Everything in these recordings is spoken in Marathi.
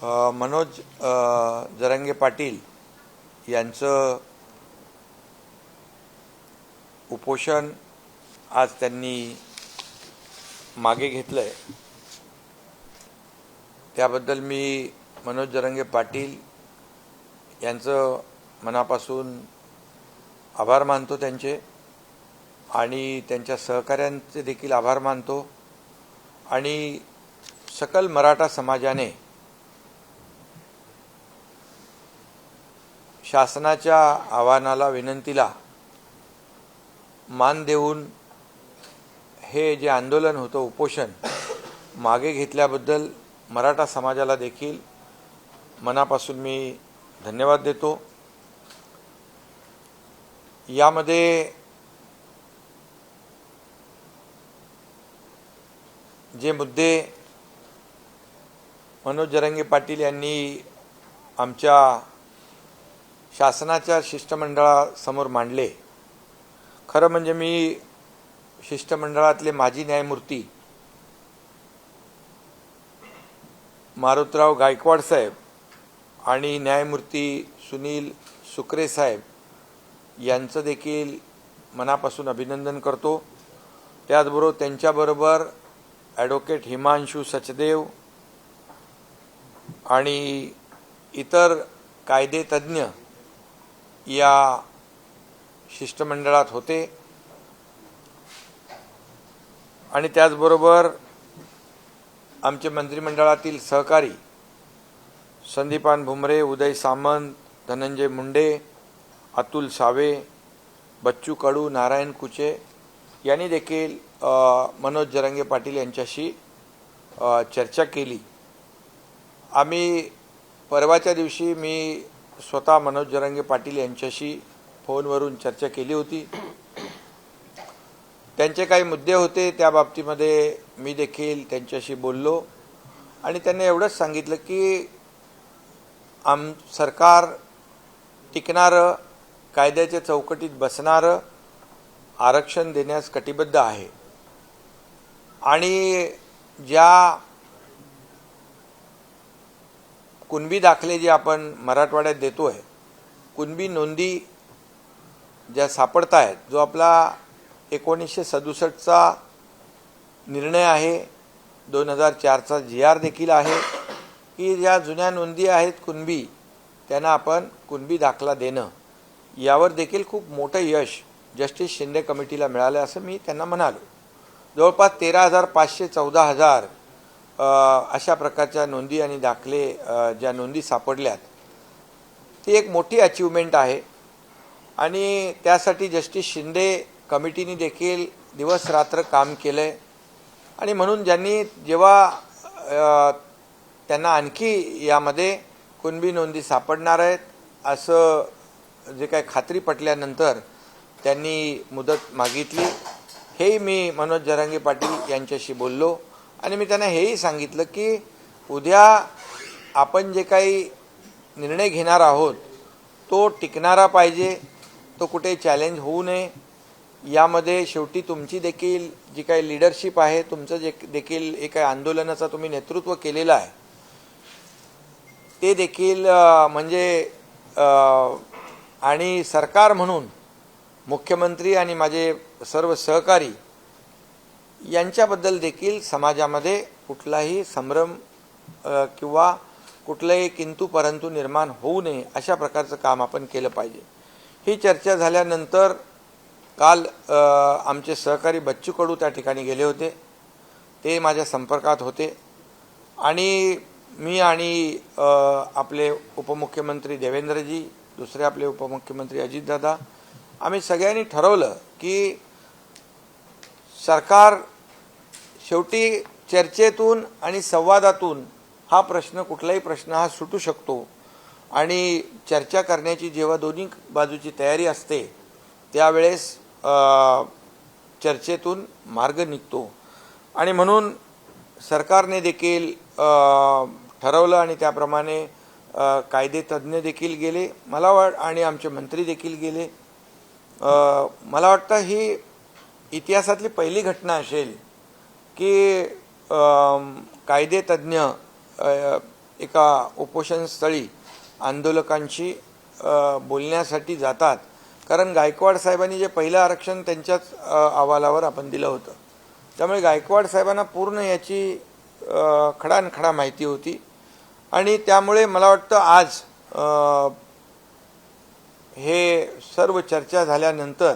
मनोज जरांगे पाटील यांचं उपोषण आज त्यांनी मागे घेतलंय। त्याबद्दल मी मनोज जरांगे पाटील यांचं मनापासून आभार मानतो त्यांचे, आणि त्यांच्या सहकाऱ्यांचे देखील आभार मानतो। आणि सकल मराठा समाजाने शासनाच्या आव्हानाला, विनंतीला मान देऊन हे जे आंदोलन होतं, उपोषण मागे घेतल्याबद्दल मराठा समाजाला देखील मनापासून मी धन्यवाद देतो। यामध्ये जे मुद्दे मनोज जरांगे पाटील यांनी आमच्या शासनाच्या शिष्टमंडळासमोर मांडले, खरं म्हणजे मी शिष्टमंडळातले माजी न्यायमूर्ती मारुतराव गायकवाड साहेब आणि न्यायमूर्ती सुनील सुकरे साहेब यांचं देखील मनापासून अभिनंदन करतो। त्याचबरोबर त्यांच्याबरोबर ॲडव्होकेट हिमांशू सचदेव आणि इतर कायदे तज्ज्ञ या शिष्टमंडळात होते, आणि त्याचबरोबर आमचे मंत्रिमंडळातील सहकारी संदीपान भुमरे, उदय सामंत, धनंजय मुंडे, अतुल सावे, बच्चू कडू, नारायण कुचे यांनी देखील मनोज जरांगे पाटील यांच्याशी चर्चा केली। आम्ही परवाच्या दिवशी मी स्वतः मनोज जरांगे पाटील यांच्याशी फोनवरून चर्चा केली होती। त्यांचे काही मुद्दे होते, त्या बाबतीमध्ये मी देखील त्यांच्याशी बोललो, आणि त्यांनी एवढंच सांगितलं की सरकार टिकणारं, कायद्याच्या चौकटीत बसणारं आरक्षण देण्यास कटिबद्ध आहे, आणि ज्या कुणबी दाखले जे आपण मराठवाड्यात देतोय, कुणबी नोंदी ज्या सापडत आहेत, जो आपला 1967चा निर्णय आहे, 2004चा GR देखील आहे की ज्या जुन्या नोंदी आहेत कुणबी, त्यांना आपण कुणबी दाखला देणं, यावर देखील खूप मोठं यश जस्टिस शिंदे कमिटीला मिळालं असं मी त्यांना म्हणालो। जवळपास 13,500 14,000 अशा प्रकारच्या नोंदी आणि दाखले ज्या नोंदी सापडल्यात, ती एक मोठी अचीवमेंट आहे, आणि त्यासाठी जस्टिस शिंदे कमिटीने देखील दिवस रात्र काम केलंय। आणि म्हणून ज्यांनी जेव्हा त्यांना आणखी यामध्ये कुणबी नोंदी सापडणार आहेत असं जे काही खात्री पटल्यानंतर त्यांनी मुदत मागितली। हेही मी मनोज जरांगे पाटील यांच्याशी बोललो, आणि मी त्यांना हेही सांगितलं की उद्या आपण जे काही निर्णय घेणार आहोत तो टिकणारा पाहिजे, तो कुठे चॅलेंज होऊ नये। यामध्ये शेवटी तुमची देखील जी काही लीडरशिप आहे, तुमचं जे देखील एका आंदोलनाचा तुम्ही नेतृत्व केलेलं आहे, ते देखील म्हणजे आणि सरकार म्हणून मुख्यमंत्री आणि माझे सर्व सहकारी यांच्याबद्दल देखील समाजामध्ये कुठलाही संभ्रम किंवा कुठलाही किंतु परंतु निर्माण होऊ नये, अशा प्रकारचं काम आपण केलं पाहिजे। ही चर्चा झाल्यानंतर काल आमचे सहकारी बच्चू कडू त्या ठिकाणी गेले होते, ते माझ्या संपर्कात होते, आणि मी आणि आपले उपमुख्यमंत्री देवेंद्रजी, दुसरे आपले उपमुख्यमंत्री अजितदादा, आम्ही सगळ्यांनी ठरवलं की सरकार शेवटी चर्चेतून आणि संवादातून हा प्रश्न, कुठलाही प्रश्न हा सुटू शकतो, आणि चर्चा करण्याची जेव्हा दोन्ही बाजूची तयारी असते त्यावेळेस चर्चेतून मार्ग निघतो, आणि म्हणून सरकारने देखील ठरवलं, आणि त्याप्रमाणे कायदे तज्ज्ञ देखील गेले, आणि आमचे मंत्री देखील गेले। मला वाटतं ही इतिहासातली पहिली घटना असेल की कायदे तज्ज्ञ एका उपोषण स्थळी आंदोलकांशी बोलण्यासाठी जातात, कारण गायकवाड साहेबांनी जे पहिलं आरक्षण त्यांच्याच अहवालावर आपण दिलं होतं, त्यामुळे गायकवाड साहेबांना पूर्ण याची खडानखडा माहिती होती आणि त्यामुळे मला वाटतं आज हे सर्व चर्चा झाल्यानंतर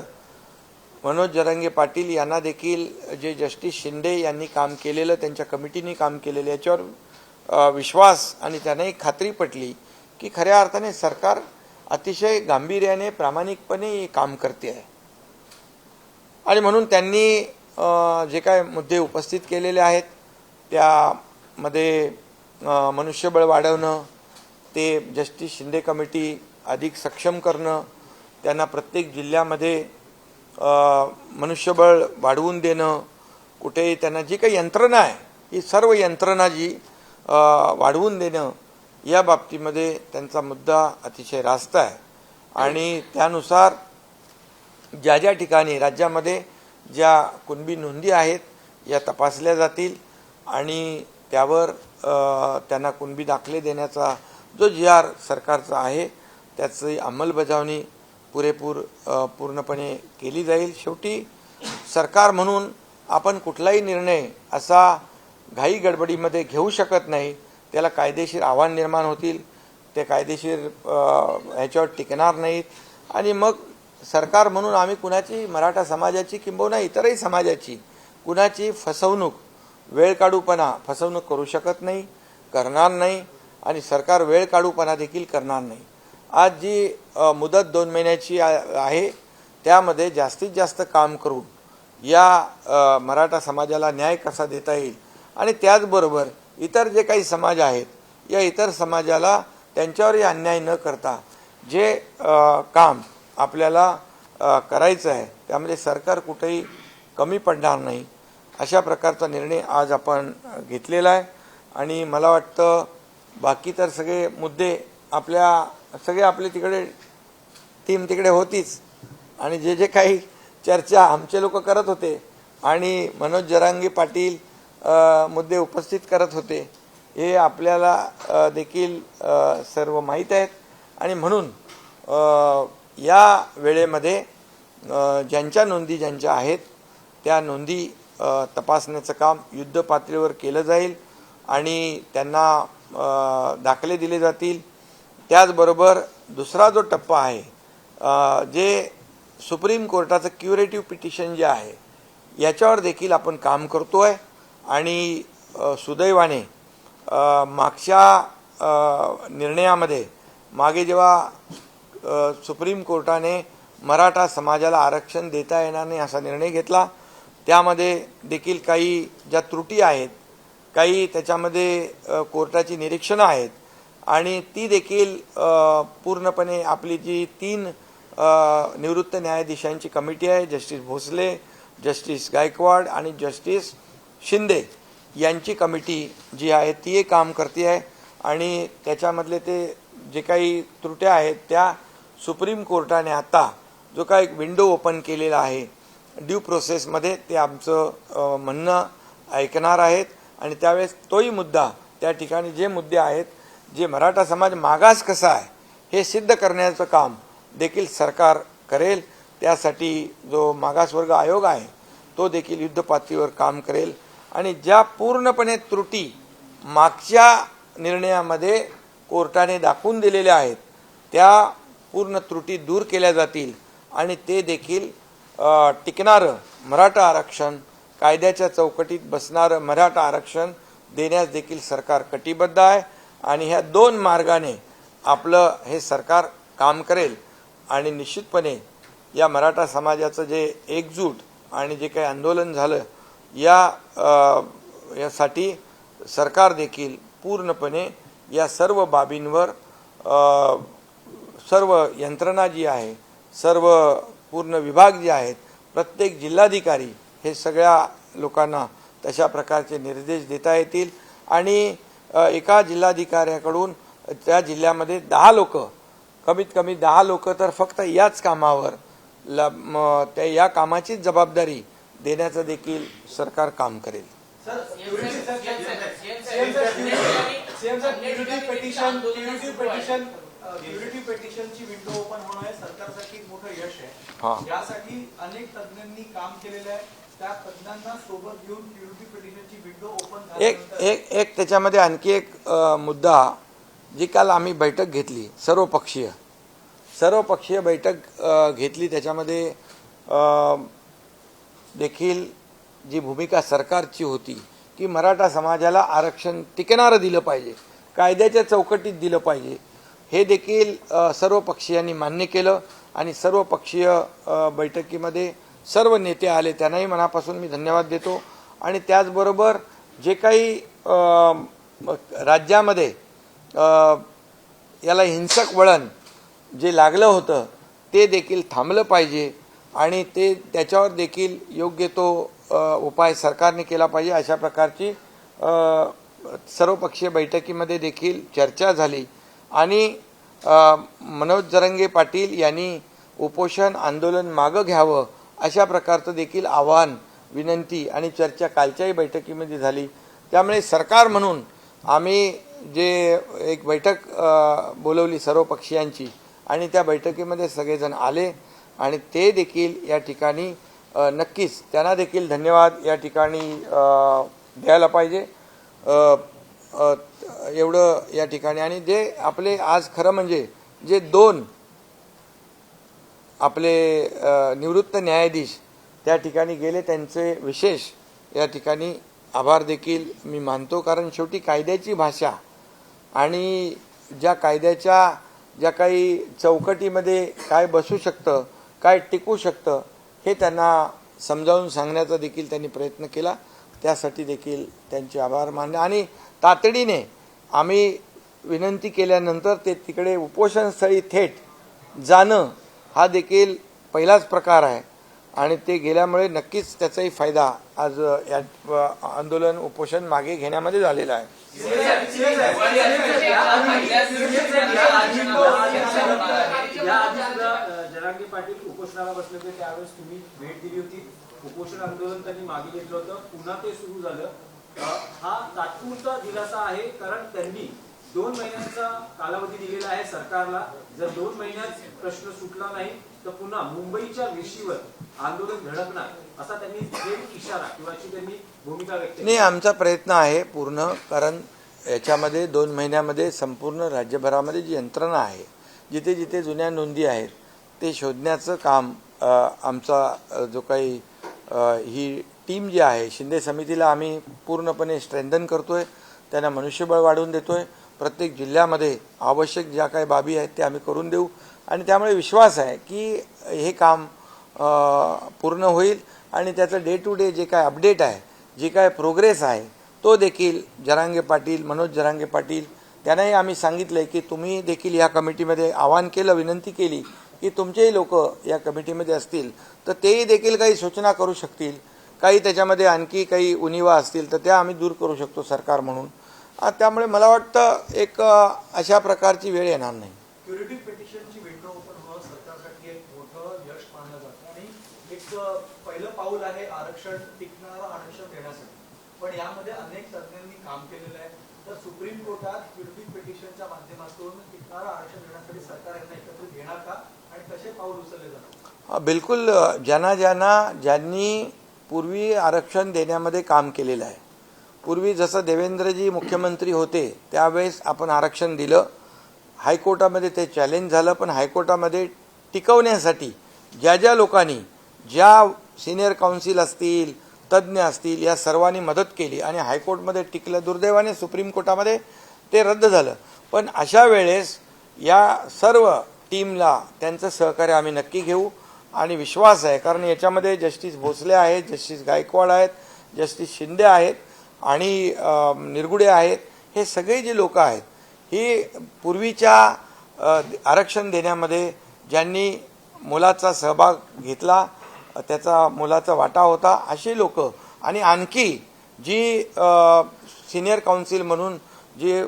मनोज जरांगे पाटील यांना देखील जे जस्टिस शिंदे यांनी काम केलेलं, त्यांच्या कमिटीने काम केलेलं, याच्यावर विश्वास आणि त्यांनाही खात्री पटली की खऱ्या अर्थाने सरकार अतिशय गांभीर्याने प्रामाणिकपणे काम करते आहे आणि म्हणून त्यांनी जे काय मुद्दे उपस्थित केलेले आहेत त्यामध्ये मनुष्यबळ वाढवणं, ते जस्टिस शिंदे कमिटी अधिक सक्षम करणं, त्यांना प्रत्येक जिल्ह्यामध्ये मनुष्यबळ वाढवून देणं, कुठेही त्यांना जी काही यंत्रणा आहे ही सर्व यंत्रणा जी वाढवून देणं, या बाबतीमध्ये त्यांचा मुद्दा अतिशय रास्त आहे आणि त्यानुसार ज्या ज्या ठिकाणी राज्यामध्ये ज्या कुणबी नोंदी आहेत या तपासल्या जातील आणि त्यावर त्यांना कुणबी दाखले देण्याचा जो GR सरकारचा आहे त्याची अंमलबजावणी पूर्णपणे केली जाईल। शेवटी सरकार म्हणून आपण कुठलाही निर्णय असा घाई गडबडीमध्ये घेऊ शकत नाही, त्याला कायदेशीर आव्हान निर्माण होतील, ते कायदेशीर ह्याच्यावर टिकणार नाहीत आणि मग सरकार म्हणून आम्ही कुणाची, मराठा समाजाची किंबहुना इतरही समाजाची कुणाची फसवणूक करू शकत नाही, करणार नाही आणि सरकार वेळ काढूपणा देखील करणार नाही। आज जी मुदत 2 महिन्याची आहे त्यामध्ये जास्तीत जास्त काम करून या मराठा समाजाला न्याय कसा देता येईल आणि त्याचबरोबर इतर जे काही समाज आहेत या इतर समाजाला त्यांच्यावरही अन्याय न करता जे काम आपल्याला करायचं आहे त्यामध्ये सरकार कुठेही कमी पडणार नाही, अशा प्रकारचा निर्णय आज आपण घेतलेला आहे आणि मला वाटतं बाकी तर सगळे मुद्दे आपली तिकडे टीम तिकडे होतीच आणि जे काही चर्चा आमचे लोक करत होते आणि मनोज जरांगे पाटील मुद्दे उपस्थित करत होते हे आपल्याला देखील सर्व माहीत आहेत आणि म्हणून या वेळेमध्ये ज्यांच्या नोंदी आहेत त्या नोंदी तपासण्याचं काम युद्ध पातळीवर केलं जाईल आणि त्यांना दाखले दिले जातील। त्याचबरोबर दुसरा जो टप्पा आहे जे सुप्रीम कोर्टाचं क्युरेटिव्ह पिटिशन जे आहे याच्यावर देखील आपण काम करतोय आणि सुदैवाने मागच्या निर्णयामध्ये मागे जेव्हा सुप्रीम कोर्टाने मराठा समाजाला आरक्षण देता येणार नाही असा निर्णय घेतला त्यामध्ये देखील काही ज्या त्रुटी आहेत, काही त्याच्यामध्ये कोर्टाची निरीक्षणं आहेत आणि ती देखील पूर्णपणे आपली जी 3 निवृत्त न्यायाधीशांची कमिटी आहे, जस्टिस भोसले, जस्टिस गायकवाड आणि जस्टिस शिंदे यांची कमिटी जी आहे ती काम करते आहे आणि त्याच्यामधले ते जे काही त्रुट्या आहेत त्या सुप्रीम कोर्टाने आता जो काही विंडो ओपन केलेला आहे ड्यू प्रोसेसमध्ये ते आमचं म्हणणं ऐकणार आहेत आणि त्यावेळेस तोही मुद्दा त्या ठिकाणी जे मुद्दे आहेत, जे मराठा समाज मागास कसा आहे हे सिद्ध करण्याचं काम देखील सरकार करेल। त्यासाठी जो मागासवर्ग आयोग आहे तो देखील युद्ध पातळीवर काम करेल आणि ज्या पूर्णपणे त्रुटी मागच्या निर्णयामध्ये कोर्टाने दाखवून दिलेल्या आहेत त्या पूर्ण त्रुटी दूर केल्या जातील आणि ते देखील टिकणारं मराठा आरक्षण, कायद्याच्या चौकटीत बसणारं मराठा आरक्षण देण्यास देखील सरकार कटिबद्ध आहे आणि ह्या 2 मार्गाने आपलं हे सरकार काम करेल आणि निश्चितपणे या मराठा समाजाचं जे एकजूट आणि जे काही आंदोलन झालं यासाठी सरकार देखील पूर्णपणे या सर्व बाबींवर सर्व यंत्रणा जी आहे, सर्व पूर्ण विभाग जे आहेत, प्रत्येक जिल्हाधिकारी हे सगळ्या लोकांना तशा प्रकारचे निर्देश देता येतील आणि एका जिल्हाधिकाऱ्याकडून त्या जिल्ह्यामध्ये 10 लोक, कमीत कमी 10 लोक तर फक्त याच कामावर त्या या कामाची जबाबदारी देण्याचं देखील सरकार काम करेल। क्युरिटी पेटिशनची विंडो ओपन होणं हे सरकारसाठी एक मोठं यश आहे. यासाठी अनेक तज्ञांनी काम केलेलं आहे. त्या तज्ञांना सोबत घेऊन क्युरिटी पेटिशनची विंडो ओपन एक त्याच्यामध्ये आणखी एक मुद्दा, जी काल आम्ही बैठक घेतली सर्वपक्षीय बैठक घेतली, त्याच्यामध्ये देखील जी भूमिका सरकारची होती की मराठा समाजाला आरक्षण टिकणारं दिलं पाहिजे, कायद्याच्या चौकटीत दिलं पाहिजे, हे देखील सर्व पक्षीयांनी मान्य केलं. आणि सर्वपक्षीय बैठकीमध्ये सर्व नेते आले, त्यांनाही मनापासून मी धन्यवाद देतो. आणि त्याचबरोबर जे काही राज्यामध्ये याला हिंसक वळण जे लागलं होतं ते देखील थांबलं पाहिजे आणि त्याच्यावर देखील योग्य तो उपाय सरकारने केला पाहिजे, अशा प्रकारची सर्वपक्षीय बैठकीमध्ये देखील चर्चा झाली. आणि मनोज जरांगे पाटील यांनी उपोषण आंदोलन मागं घ्यावं अशा प्रकारचं देखील आवाहन, विनंती आणि चर्चा कालच्याही बैठकीमध्ये झाली. त्यामुळे सरकार म्हणून आम्ही जे एक बैठक बोलवली सर्वपक्षीयांची आणि त्या बैठकीमध्ये सगळेजण आले आणि ते देखील या ठिकाणी नक्कीच त्यांना देखील धन्यवाद या ठिकाणी द्यायला पाहिजे. एवढं या ठिकाणी. आणि जे आपले आज खरं म्हणजे जे दोन आपले निवृत्त न्यायाधीश त्या ठिकाणी गेले, त्यांचे विशेष या ठिकाणी आभार देखील मी मानतो. कारण शेवटी कायद्याची भाषा आणि ज्या काही चौकटीमध्ये काय बसू शकतं, काय टिकू शकतं, हे त्यांना समजावून सांगण्याचा देखील त्यांनी प्रयत्न केला. त्यासाठी देखील त्यांचे आभार मानले. आणि तातडीने आम्ही विनंती केल्यानंतर ते तिकडे उपोषणस्थळी थेट जाणं हा देखील पहिलाच प्रकार आहे. आणि ते गेल्यामुळे नक्कीच त्याचाही फायदा आज या आंदोलन उपोषण मागे घेण्यामध्ये झालेला आहे. जरांगे पाटील उपोषणाला बसले होते, त्यावेळेस तुम्ही भेट दिली होती. उपोषण आंदोलन त्यांनी मागे घेतलं होतं, पुन्हा ते सुरू झालं. हा तात्पुरता दिलासा आहे, कारण त्यांनी 2 महिन्यांचा कालावधी दिलेला आहे सरकारला. जर 2 महिन्यात प्रश्न सुटला नाही तर पुन्हा मुंबईच्या वेशीवर आंदोलन धडकणार, असा त्यांनी थेट इशारा किंवा त्यांनी भूमिका व्यक्त केली. नाही, आमचा प्रयत्न आहे पूर्ण. कारण याच्यामध्ये 2 महिन्यामध्ये संपूर्ण राज्यभरामध्ये जी यंत्रणा आहे, जिथे जिथे जुन्या नोंदी आहेत ते शोधण्याचं काम आमचा जो काही ही टीम जी आहे शिंदे समितीला आम्ही पूर्णपणे स्ट्रेंथन करतोय, त्यांना मनुष्यबळ वाढवून देतोय. प्रत्येक जिल्ह्यामध्ये आवश्यक ज्या काही बाबी आहेत ते आम्ही करून देऊ. आणि त्यामुळे विश्वास आहे की हे काम पूर्ण होईल आणि त्याचं डे टू डे जे काय अपडेट आहे, जे काय प्रोग्रेस आहे, तो देखील मनोज जरांगे पाटील त्यांनाही आम्ही सांगितलंय की तुम्ही देखील या कमिटीमध्ये आवाहन केलं, विनंती केली की तुमचेही लोक या कमिटीमध्ये असतील तर तेही देखील काही सूचना करू शकतील, काही त्याच्यामध्ये आणखी काही उणिवा असतील तर त्या आम्ही दूर करू शकतो सरकार म्हणून. त्यामुळे मला वाटतं एक अशा प्रकारची वेळ येणार नाही. क्युरिटी पिटिशनची विंडो ओपन होणं सरकारसाठी एक मोठं यश मानलं जातं आणि एक पहिलं पाऊल आहे आरक्षण, टिकणारं आरक्षण देण्यासाठी. पण यामध्ये अनेक तज्ञांनी काम केलेलं आहे. तर सुप्रीम कोर्टात क्युरिटी पिटिशनच्या माध्यमातून टिकणारं आरक्षण देण्यासाठी सरकार यांना एकत्रित घेणार का आणि कसे पाऊल उचलले जाणार? बिलकुल. ज्यांनी पूर्वी आरक्षण देण्यामध्ये काम केलेलं आहे, पूर्वी जसं देवेंद्रजी मुख्यमंत्री होते त्यावेळेस आपण आरक्षण दिलं, हायकोर्टामध्ये ते चॅलेंज झालं, पण हायकोर्टामध्ये टिकवण्यासाठी ज्या लोकांनी, ज्या सिनियर काउन्सिल असतील, तज्ज्ञ असतील, या सर्वांनी मदत केली आणि हायकोर्टमध्ये टिकलं. दुर्दैवाने सुप्रीम कोर्टामध्ये ते रद्द झालं. पण अशा वेळेस या सर्व टीमला त्यांचं सहकार्य आम्ही नक्की घेऊ आणि विश्वास आहे. कारण याच्यामध्ये जस्टिस भोसले आहेत, जस्टिस गायकवाड आहेत, जस्टिस शिंदे आहेत आणि निरगुडे आहेत. हे सगळे जे लोक आहेत, ही पूर्वीच्या आरक्षण देण्यामध्ये ज्यांनी मुलाचा सहभाग घेतला, त्याचा मुलाचा वाटा होता, असे लोक आणि आणखी जी सिनियर काउन्सिल म्हणून जे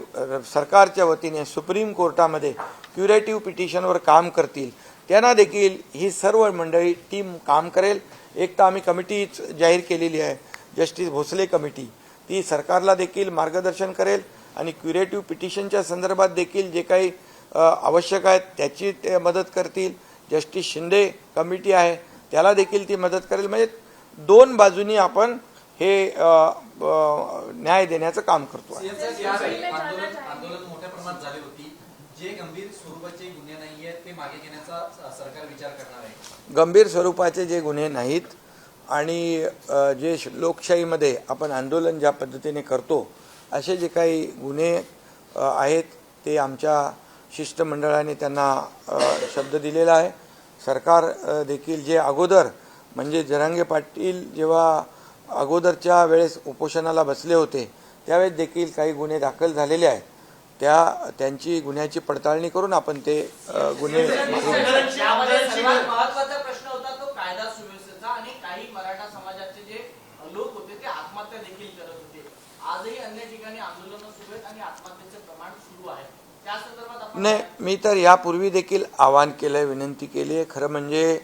सरकारच्या वतीने सुप्रीम कोर्टामध्ये क्युरेटिव्ह पिटिशनवर काम करतील, त्यांना देखील ही सर्व मंडळी टीम काम करेल. एक तर आम्ही कमिटी जाहीर केलेली आहे, जस्टिस भोसले कमिटी, ती सरकारला देखील मार्गदर्शन करेल आणि क्युरेटिव्ह पिटिशनच्या संदर्भात देखील जे काही आवश्यक आहेत त्याची ते मदत करतील. जस्टिस शिंदे कमिटी आहे त्याला देखील ती मदत करेल. म्हणजे दोन बाजूनी आपण हे न्याय देण्याचं काम करतो आहे. आंदोलन मोठ्या प्रमाणात झाली होती. जे गंभीर स्वरूपाचे गुन्हे नाही आहेत ते मागे घेण्याचा सरकार विचार करणार आहे. गंभीर स्वरूपाचे जे गुन्हे नाहीत आणि जे लोकशाहीमध्ये आपण आंदोलन ज्या पद्धतीने करतो असे जे काही गुन्हे आहेत ते आमच्या शिष्टमंडळाने त्यांना शब्द दिलेला आहे. सरकार देखील जे अगोदर म्हणजे जरांगे पाटील जेव्हा अगोदरच्या वेळेस उपोषणाला बसले होते त्यावेळेस देखील काही गुन्हे दाखल झालेले आहेत. त्यांची गुन्ह्याची पडताळणी करून आपण ते गुन्हे महत्त्वाचा प्रश्न होता तो कायदा सुव्यवस्थेचा आणि काही मराठा समाजाचे जे लोक होते ते आत्महत्या देखील करत होते. आजही अन्य ठिकाणी आंदोलनं सुरू आहेत आणि आत्महत्येचे प्रमाण सुरू आहे. त्या संदर्भात आपण नाही, मी तर यापूर्वी देखील आवाहन केलंय, विनंती केली आहे. खरं म्हणजे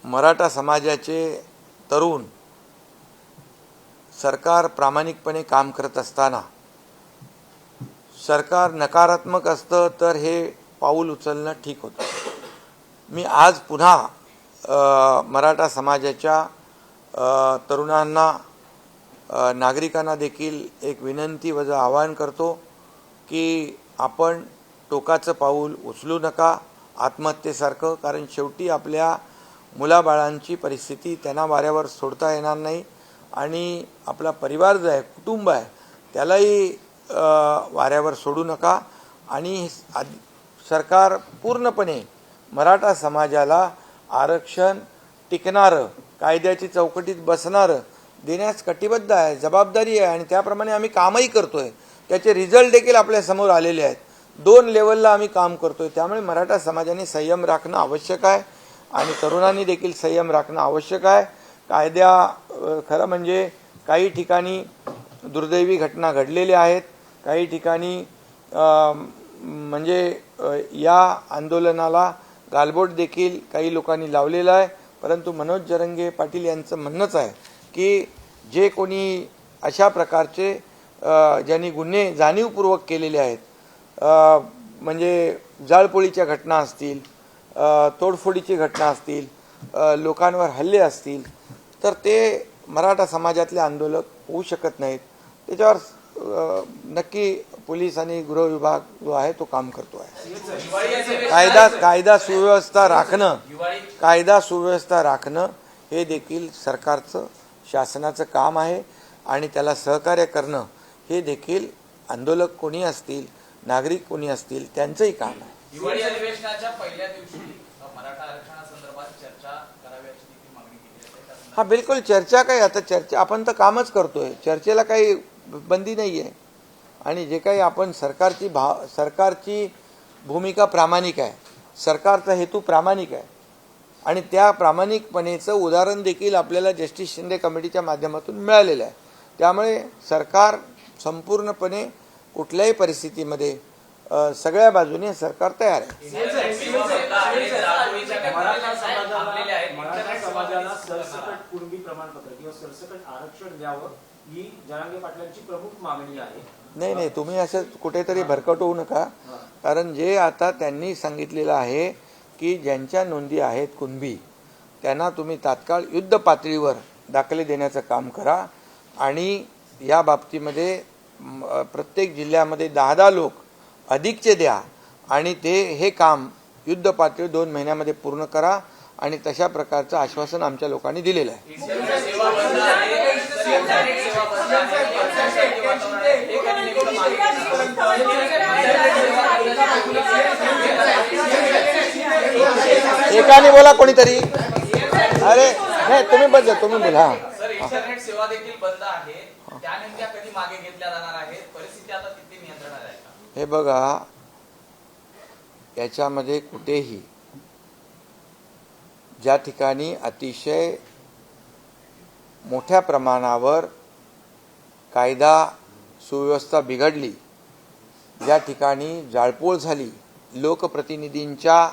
मराठा समाजाचे तरुण सरकार प्रामाणिकपणे काम करत असताना सरकार नकारात्मक असतं तर हे पाऊल उचलणं ठीक होतं. मी आज पुन्हा मराठा समाजाच्या तरुणांना नागरिकांना देखील एक विनंती वजा आवाहन करतो की आपण टोकाचं पाऊल उचलू नका आत्महत्येसारखं. कारण शेवटी आपल्या मुलाबाळांची परिस्थिती त्यांना वाऱ्यावर सोडता येणार नाही आणि आपला परिवार जो आहे, कुटुंब आहे, त्यालाही वाऱ्यावर सोडू नका. आणि सरकार पूर्णपणे मराठा समाजाला आरक्षण टिकणारं, कायद्याची चौकटीत बसणारं देण्यास कटिबद्ध आहे, जबाबदारी आहे आणि त्याप्रमाणे आम्ही कामही करतोय. त्याचे रिझल्ट देखील आपल्या समोर आलेले आहेत. 2 लेवलला आम्ही काम करतोय. त्यामुळे मराठा समाजाने संयम राखणं आवश्यक आहे आणि तरुणांनी देखील संयम राखणं आवश्यक आहे. खरं म्हणजे काही ठिकाणी दुर्दैवी घटना घडलेल्या आहेत. काही ठिकाणी म्हणजे या आंदोलनाला गालबोट देखील काही लोकांनी लावलेला आहे. परंतु मनोज जरांगे पाटील यांचं म्हणणंच आहे की जे कोणी अशा प्रकारचे ज्यांनी गुन्हे जाणीवपूर्वक केलेले आहेत, म्हणजे जाळपोळीच्या घटना असतील, तोडफोडीची घटना असतील, लोकांवर हल्ले असतील, तर ते मराठा समाजातले आंदोलक होऊ शकत नाहीत. त्याच्यावर नक्की पोलीस आणि गृह विभाग जो आहे तो काम करतो आहे. कायदा सुव्यवस्था राखणं हे देखील सरकारचं, शासनाचं काम आहे आणि त्याला सहकार्य करणं हे देखील आंदोलक कोणी असतील, नागरिक कोणी असतील, त्यांचंही काम आहे. हिवाळी अधिवेशनाच्या पहिल्या दिवशी मराठा आरक्षणासंदर्भात चर्चा कराव्याची देखील मागणी केली आहे. हा, बिलकुल चर्चा काय, आता चर्चा आपण तर कामच करतोय, चर्चेला काही बंदी नाही आहे. आणि जे काही आपण सरकारची भूमिका प्रामाणिक आहे, सरकारचा हेतू प्रामाणिक आहे आणि त्या प्रामाणिकपणेचं उदाहरण देखील आपल्याला जस्टिस शिंदे कमिटीच्या माध्यमातून मिळालेलं आहे. त्यामुळे सरकार संपूर्णपणे कुठल्याही परिस्थितीमध्ये सगळ्या बाजूने सरकार तयार आहे. मराठा समाजाला सरसकट कुणबी प्रमाणपत्र किंवा सरसकट आरक्षण द्यावं ही जरांगे पाटलांची प्रमुख मागणी आहे. नाही, तुम्ही असं कुठेतरी भरकट होऊ नका. कारण जे आता त्यांनी सांगितलेलं आहे की ज्यांच्या नोंदी आहेत कुणबी त्यांना तुम्ही तात्काळ युद्ध पातळीवर दाखले देण्याचं काम करा आणि या बाबतीमध्ये प्रत्येक जिल्ह्यामध्ये 10 लोक अधिकचे द्या आणि हे काम युद्ध पातळी 2 महिन्यामध्ये पूर्ण करा आणि तशा प्रकारचं आश्वासन आमच्या लोकांनी दिलेलं आहे. एकाने बोला कोणीतरी. अरे नाही, तुम्ही बोला. इंटरनेट सेवा देखील बंद आहे, त्या नेमक्या कधी मागे घेतल्या जाणार आहेत? परिस्थिती आता किती नियंत्रणात आहे का? हे बघा, याच्यामध्ये कुठेही ज्या ठिकाणी अतिशय मोठ्या प्रमाणावर कायदा सुव्यवस्था बिघडली, ज्या ठिकाणी जाळपोळ झाली, लोकप्रतिनिधींच्या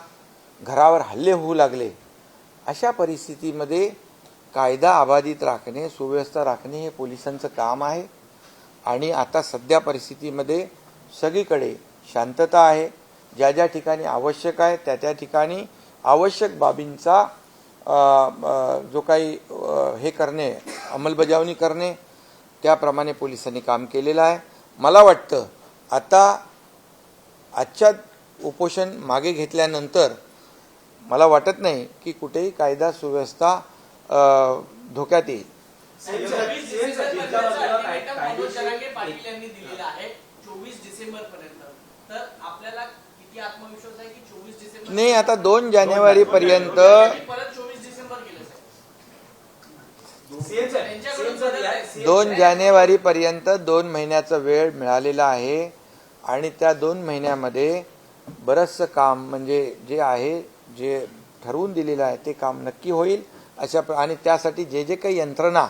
घरावर हल्ले होऊ लागले, अशा परिस्थितीमध्ये कायदा अबाधित राखणे, सुव्यवस्था राखणे हे पोलिसांचं काम आहे. आणि आता सध्या परिस्थितीमध्ये सगळीकडे शांतता आहे. ज्या ज्या ठिकाणी आवश्यक आहे त्या त्या ठिकाणी आवश्यक बाबींचा जो काही हे करणे, अंमलबजावणी करणे, त्याप्रमाणे पोलिसांनी काम केलेलं आहे. मला वाटतं आता आजच्या उपोषण मागे घेतल्यानंतर मला वाटत नाही की कुठेही कायदा सुव्यवस्था धोक्यात येईल. 24 डिसेंबरपर्यंत मनोज जरांगे पाटील यांनी दिलेला आहे 24 डिसेंबरपर्यंत. तर आपल्याला किती आत्मविश्वास आहे की 24 डिसेंबर नाही, आता 2 जानेवारीपर्यंत परत 24 डिसेंबर केलं साहेब. 2 जानेवारीपर्यंत 2 महिन्याचा वेळ मिळालेला आहे आणि त्या 2 महिन्यामध्ये बरंचसं काम म्हणजे जे आहे, जे ठरवून दिलेलं आहे ते काम नक्की होईल. आणि त्यासाठी जे जे काही यंत्रणा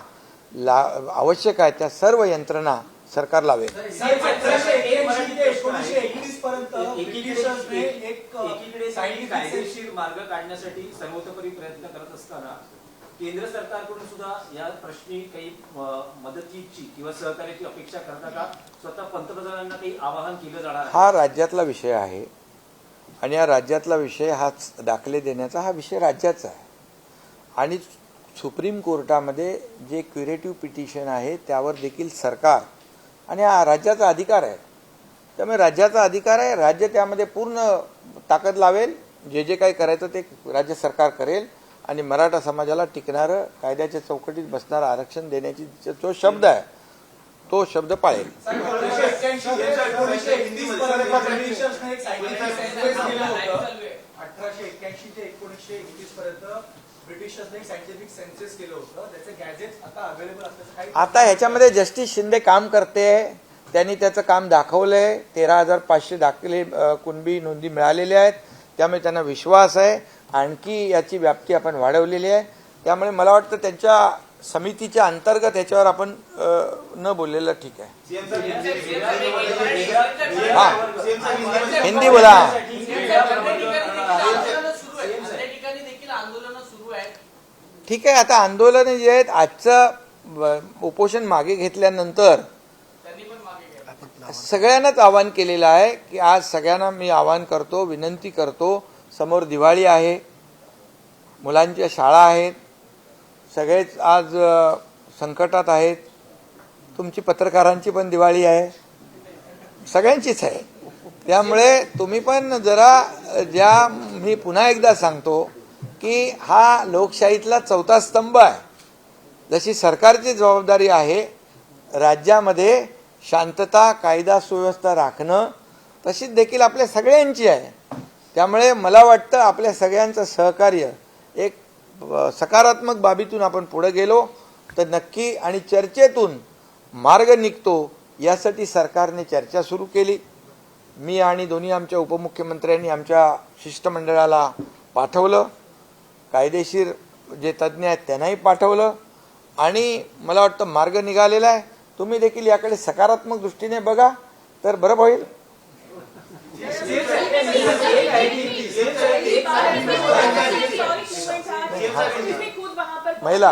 आवश्यक आहे त्या सर्व यंत्रणा सरकार लावेल. 1931 पर्यंत ब्रिटिशांनी एक कायदेशीर मार्ग काढण्यासाठी सर्वतोपरी प्रयत्न करत असताना केंद्र सरकारकडून सुद्धा या प्रश्नी काही मदतीची किंवा सहकार्याची अपेक्षा करता का? स्वतः पंतप्रधानांना काही आवाहन केलं जाणार आहे? हा राज्यातला विषय आहे आणि या राज्यातला विषय हा दाखले देण्याचा हा विषय राज्याचा आहे आणि सुप्रीम कोर्टामध्ये जे क्युरेटिव्ह पिटिशन आहे त्यावर देखील सरकार आणि हा राज्याचा अधिकार आहे. त्यामुळे राज्याचा अधिकार आहे, राज्य त्यामध्ये पूर्ण ताकद लावेल. जे जे काही करायचं ते राज्य सरकार करेल आणि मराठा समाजाला टिकणारं, कायद्याच्या चौकटीत बसणारं आरक्षण देण्याची जो शब्द आहे तो शब्द पाळेल. 1881 ते 1921 पर्यंत ब्रिटिशांनी सायंटिफिक सेन्सस केलं होतं. त्याचे गॅजेट आता अवेलेबल असल्याचं काही आता ह्याच्यामध्ये जस्टिस शिंदे काम करते. त्यांनी त्याचं काम दाखवलंय. 13,500 दाखले कुणबी नोंदी मिळालेल्या आहेत. त्यामुळे त्यांना विश्वास आहे. आणखी याची व्याप्ती आपण वाढवलेली आहे. त्यामुळे मला वाटतं त्यांच्या समितीच्या अंतर्गत ह्याच्यावर आपण न बोललेलं ठीक आहे. हा, हिंदी बोला. ठीक आहे, आता आंदोलन जे आहेत, आजचं उपोषण मागे घेतल्यानंतर सगळ्यांनाच आवाहन केलेलं आहे की आज सगळ्यांना मी आवाहन करतो, विनंती करतो. समोर दिवाळी आहे, मुलांच्या शाळा आहेत, सगळेच आज संकटात आहेत. तुमची पत्रकारांची पण दिवाळी आहे, सगळ्यांचीच आहे. त्यामुळे तुम्ही पण जरा मी पुन्हा एकदा सांगतो की हा लोकशाहीतला चौथा स्तंभ आहे. जशी सरकारची जबाबदारी आहे राज्यामध्ये शांतता, कायदा सुव्यवस्था राखणं, तशीच देखील आपल्या सगळ्यांची आहे. त्यामुळे मला वाटतं आपल्या सगळ्यांचं सहकार्य एक सकारात्मक बाबीतून आपण पुढे गेलो तर नक्की आणि चर्चेतून मार्ग निघतो. यासाठी सरकारने चर्चा सुरू केली. मी आणि दोन्ही आमच्या उपमुख्यमंत्र्यांनी आमच्या शिष्टमंडळाला पाठवलं. कायदेशीर जे तज्ज्ञ आहेत त्यांनाही पाठवलं आणि मला वाटतं मार्ग निघालेला आहे. तुम्ही देखील याकडे सकारात्मक दृष्टीने बघा तर बरं होईल. महिला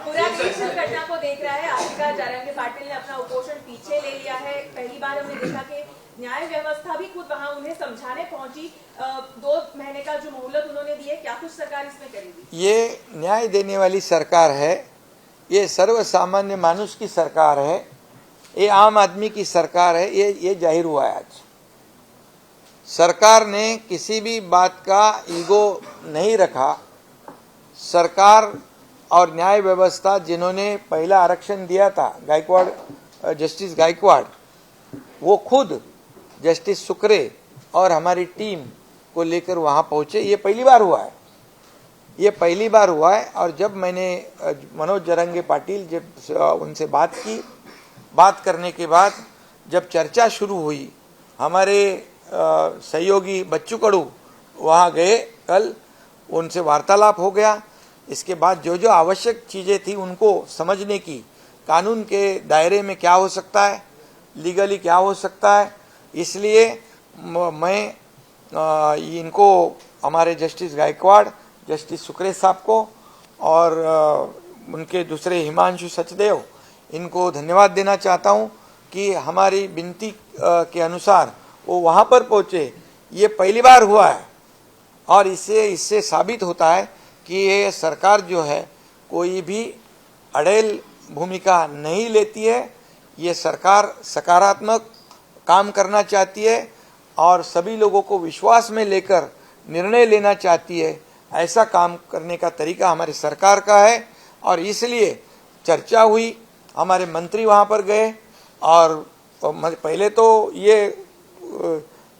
पूरा देश घटना को देख रहा है. आजकल जरांगे पाटिल ने अपना उपोषण पीछे ले लिया है. पहली बार हमने देखा कि न्याय व्यवस्था भी खुद वहां उन्हें समझाने पहुंची. 2 महीने का जो मोहलत उन्होंने दी है, क्या कुछ सरकार इसमें करेगी? ये न्याय देने वाली सरकार है. ये सर्व सामान्य मानुष की सरकार है. ये आम आदमी की सरकार है. ये जाहिर हुआ है आज. सरकार ने किसी भी बात का ईगो नहीं रखा. सरकार और न्याय व्यवस्था जिन्होंने पहला आरक्षण दिया था, गायकवाड़, जस्टिस गायकवाड़, वो खुद जस्टिस सुक्रे और हमारी टीम को लेकर वहां पहुंचे. ये पहली बार हुआ है. ये पहली बार हुआ है. और जब मैंने मनोज जरांगे पाटिल जब उनसे बात करने के बाद जब चर्चा शुरू हुई, हमारे सहयोगी बच्चू कडू वहाँ गए कल, उनसे वार्तालाप हो गया. इसके बाद जो जो आवश्यक चीज़ें थी उनको समझने की, कानून के दायरे में क्या हो सकता है, लीगली क्या हो सकता है, इसलिए मैं इनको, हमारे जस्टिस गायकवाड़, जस्टिस सुक्रे साहब को और उनके दूसरे हिमांशु सचदेव, इनको धन्यवाद देना चाहता हूं कि हमारी विनती के अनुसार वो वहां पर पहुंचे। ये पहली बार हुआ है और इससे साबित होता है कि ये सरकार जो है कोई भी अड़ेल भूमिका नहीं लेती है। ये सरकार सकारात्मक काम करना चाहती है और सभी लोगों को विश्वास में लेकर निर्णय लेना चाहती है। ऐसा काम करने का तरीका हमारी सरकार का है और इसलिए चर्चा हुई, हमारे मंत्री वहां पर गए और पहले तो ये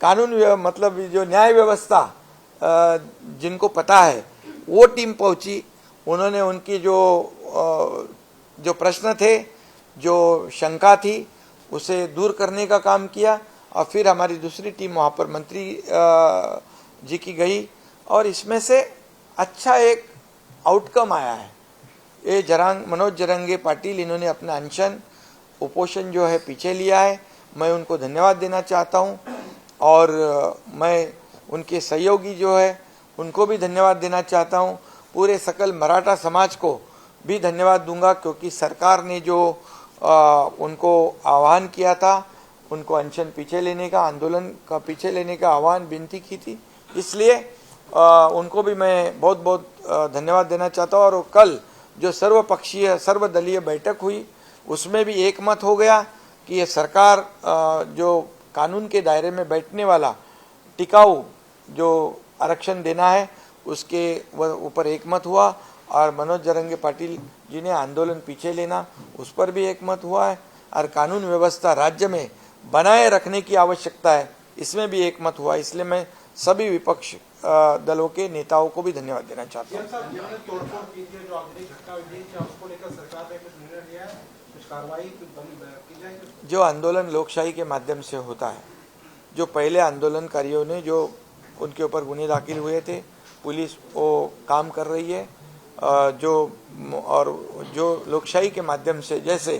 कानून मतलब जो न्याय व्यवस्था जिनको पता है वो टीम पहुंची। उन्होंने उनकी जो प्रश्न थे, जो शंका थी, उसे दूर करने का काम किया और फिर हमारी दूसरी टीम वहाँ पर मंत्री जी की गई और इसमें से अच्छा एक आउटकम आया है। ये मनोज जरंगे पाटिल इन्होंने अपना अनशन उपोषण जो है पीछे लिया है। मैं उनको धन्यवाद देना चाहता हूँ और मैं उनके सहयोगी जो है उनको भी धन्यवाद देना चाहता हूँ। पूरे सकल मराठा समाज को भी धन्यवाद दूंगा क्योंकि सरकार ने जो उनको आह्वान किया था, उनको अनशन पीछे लेने का, आंदोलन का पीछे लेने का आह्वान विनती की थी, इसलिए उनको भी मैं बहुत बहुत धन्यवाद देना चाहता हूँ। और कल जो सर्वपक्षीय सर्वदलीय बैठक हुई उसमें भी एकमत हो गया कि ये सरकार जो कानून के दायरे में बैठने वाला टिकाऊ जो आरक्षण देना है उसके ऊपर एकमत हुआ और मनोज जरंगे पाटिल जी ने आंदोलन पीछे लेना उस पर भी एकमत हुआ है और कानून व्यवस्था राज्य में बनाए रखने की आवश्यकता है इसमें भी एकमत हुआ। इसलिए मैं सभी विपक्ष दलों के नेताओं को भी धन्यवाद देना चाहता हूँ। तोड़फोड़ की थी, जो आधुनिक घटना हुई थी, उसको लेकर सरकार ने कुछ निर्णय लिया है, कुछ कार्रवाई की जाएगी? जो आंदोलन लोकशाही के माध्यम से होता है, जो पहले आंदोलनकारियों ने जो उनके ऊपर गुने दाखिल हुए थे, पुलिस वो काम कर रही है जो लोकशाही के माध्यम से जैसे